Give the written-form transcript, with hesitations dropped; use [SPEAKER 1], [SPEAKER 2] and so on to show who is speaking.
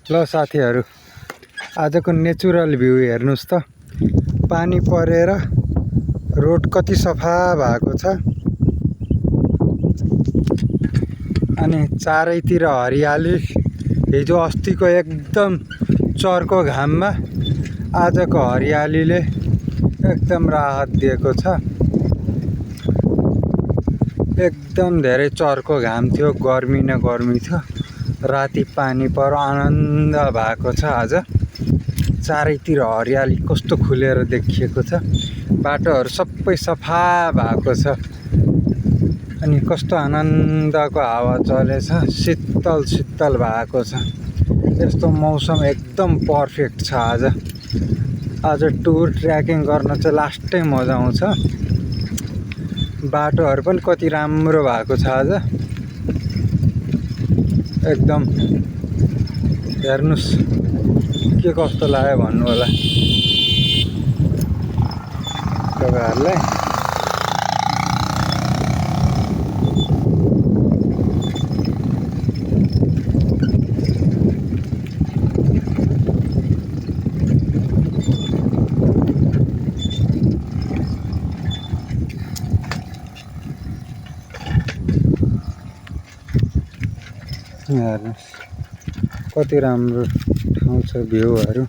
[SPEAKER 1] ल साथीहरू, आजको नेचुरल भ्यू हेर्नुस् त। पानी परेर रोड कति सफा भएको छ अनि चारैतिर हरियाली। हिजो अस्तिको एकदम चर्को घाममा आजको हरियालीले एकदम राहत दिएको छ। एकदम धेरै चर्को घाम थियो, गर्मी न गर्मी थियो। राति पानी पर आनन्द भएको छ। आज चारैतिर हरियाली कस्तो खुलेर देखिएको छ। बाटोहरू सबै सफा भएको छ अनि कस्तो आनन्दको हावा चलेछ। शीतल शीतल भएको छ। यस्तो मौसम एकदम पर्फेक्ट छ। आज टुर ट्र्याकिङ गर्न चाहिँ लास्टै मजा आउँछ। बाटोहरू पनि कति राम्रो भएको छ। आज एकदम हेर्नुस् के कस्तो लाग्यो भन्नु होला तपाईहरुलाई। हेर्नुस् कति राम्रो ठाउँ छ, भ्यूहरू।